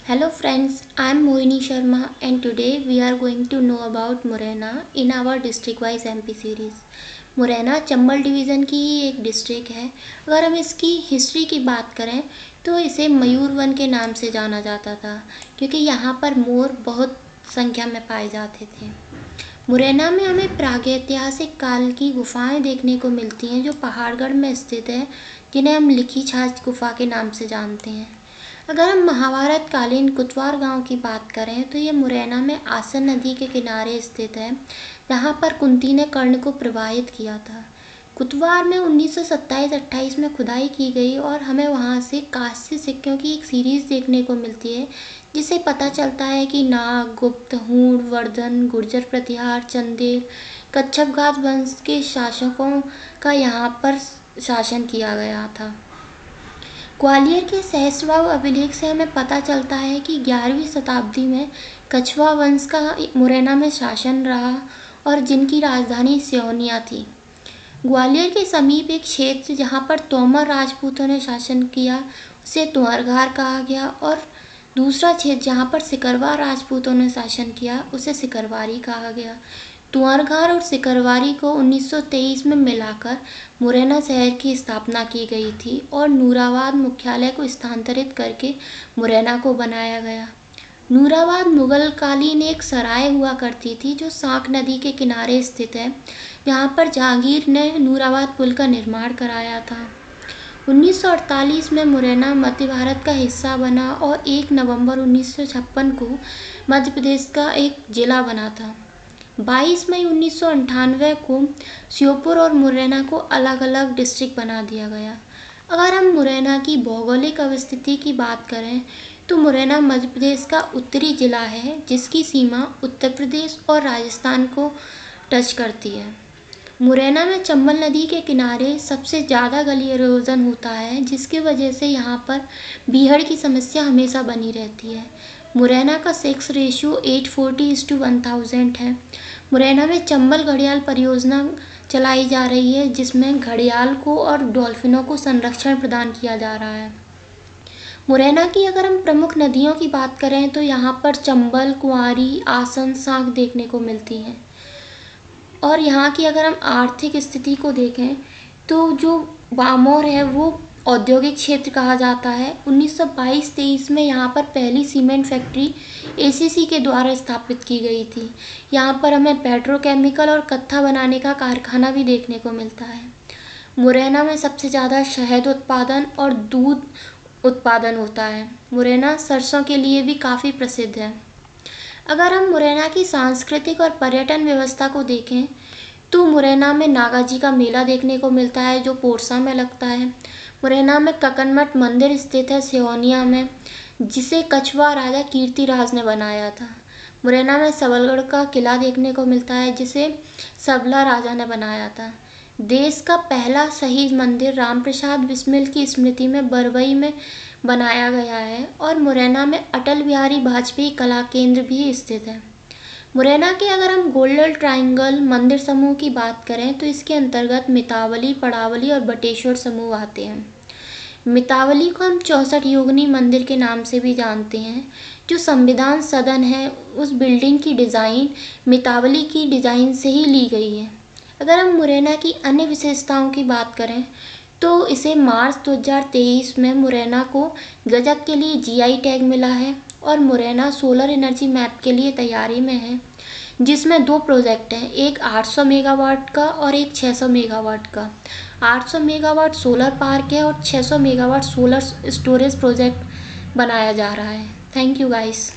Hello friends, I am Mohini Sharma and today we are going to know about Morena in our district wise MP series। Morena Chambal division की ही एक district है। अगर हम इसकी history की बात करें तो इसे मयूर वन के नाम से जाना जाता था क्योंकि यहाँ पर मोर बहुत संख्या में पाए जाते थे। मुरैना में हमें प्रागैतिहासिक काल की गुफाएं देखने को मिलती हैं जो पहाड़गढ़ में स्थित है, जिन्हें हम लिखी छाछ गुफा के नाम से जानते हैं। अगर हम महाभारत कालीन कुतवार गांव की बात करें तो ये मुरैना में आसन नदी के किनारे स्थित है, जहां पर कुंती ने कर्ण को प्रवाहित किया था। कुतवार में 1927-28 में खुदाई की गई और हमें वहां से कांस्य सिक्कों की एक सीरीज देखने को मिलती है, जिससे पता चलता है कि नाग, गुप्त, हूण, वर्धन, गुर्जर प्रतिहार, चंदेल, कच्छप घात वंश के शासकों का यहाँ पर शासन किया गया था। ग्वालियर के सहस्त्रबाहु अभिलेख से हमें पता चलता है कि 11वीं शताब्दी में कछवाहा वंश का मुरैना में शासन रहा और जिनकी राजधानी सिहोनिया थी। ग्वालियर के समीप एक क्षेत्र जहां पर तोमर राजपूतों ने शासन किया उसे तुंहरघार कहा गया और दूसरा क्षेत्र जहां पर सिकरवार राजपूतों ने शासन किया उसे सिकरवारी कहा गया। तुंहरघार और सिकरवारी को 1923 में मिलाकर मुरैना शहर की स्थापना की गई थी और नूराबाद मुख्यालय को स्थानांतरित करके मुरैना को बनाया गया। नूराबाद मुगल कालीन एक सराय हुआ करती थी जो सांक नदी के किनारे स्थित है, जहां पर जहांगीर ने नूराबाद पुल का निर्माण कराया था। 1948 में मुरैना मध्य भारत का हिस्सा बना और 1 नवंबर 1956 को मध्य प्रदेश का एक जिला बना था। 22 मई 1998 को श्योपुर और मुरैना को अलग अलग डिस्ट्रिक्ट बना दिया गया। अगर हम मुरैना की भौगोलिक अवस्थिति की बात करें तो मुरैना मध्य प्रदेश का उत्तरी जिला है, जिसकी सीमा उत्तर प्रदेश और राजस्थान को टच करती है। मुरैना में चंबल नदी के किनारे सबसे ज़्यादा गली इरोजन होता है, जिसकी वजह से यहाँ पर बीहड़ की समस्या हमेशा बनी रहती है। मुरैना का सेक्स रेशियो 840:1000 है। मुरैना में चंबल घड़ियाल परियोजना चलाई जा रही है, जिसमें घड़ियाल को और डॉल्फिनों को संरक्षण प्रदान किया जा रहा है। मुरैना की अगर हम प्रमुख नदियों की बात करें तो यहाँ पर चंबल, कुंवारी, आसन, सांक देखने को मिलती हैं। और यहाँ की अगर हम आर्थिक स्थिति को देखें तो जो बामोर है वो औद्योगिक क्षेत्र कहा जाता है। 1922-23 में यहाँ पर पहली सीमेंट फैक्ट्री एसीसी के द्वारा स्थापित की गई थी। यहाँ पर हमें पेट्रोकेमिकल और कत्था बनाने का कारखाना भी देखने को मिलता है। मुरैना में सबसे ज़्यादा शहद उत्पादन और दूध उत्पादन होता है। मुरैना सरसों के लिए भी काफ़ी प्रसिद्ध है। अगर हम मुरैना की सांस्कृतिक और पर्यटन व्यवस्था को देखें तो मुरैना में नागाजी का मेला देखने को मिलता है जो पोरसा में लगता है। मुरैना में ककनमठ मंदिर स्थित है सिहोनिया में, जिसे कछवाहा राजा कीर्तिराज ने बनाया था। मुरैना में सबलगढ़ का किला देखने को मिलता है जिसे सबला राजा ने बनाया था। देश का पहला शहीद मंदिर रामप्रसाद बिस्मिल की स्मृति में बरवई में बनाया गया है और मुरैना में अटल बिहारी वाजपेयी कला केंद्र भी स्थित है। मुरैना के अगर हम गोल्डन ट्रायंगल मंदिर समूह की बात करें तो इसके अंतर्गत मितावली, पड़ावली और बटेश्वर समूह आते हैं। मितावली को हम 64 योगिनी मंदिर के नाम से भी जानते हैं। जो संविधान सदन है उस बिल्डिंग की डिज़ाइन मितावली की डिज़ाइन से ही ली गई है। अगर हम मुरैना की अन्य विशेषताओं की बात करें तो इसे मार्च 2023 में मुरैना को गजब के लिए जीआई टैग मिला है और मुरैना सोलर एनर्जी मैप के लिए तैयारी में है, जिसमें 2 प्रोजेक्ट हैं, एक 800 मेगावाट का और एक 600 मेगावाट का। 800 मेगावाट सोलर पार्क है और 600 मेगावाट सोलर स्टोरेज प्रोजेक्ट बनाया जा रहा है। Thank you guys.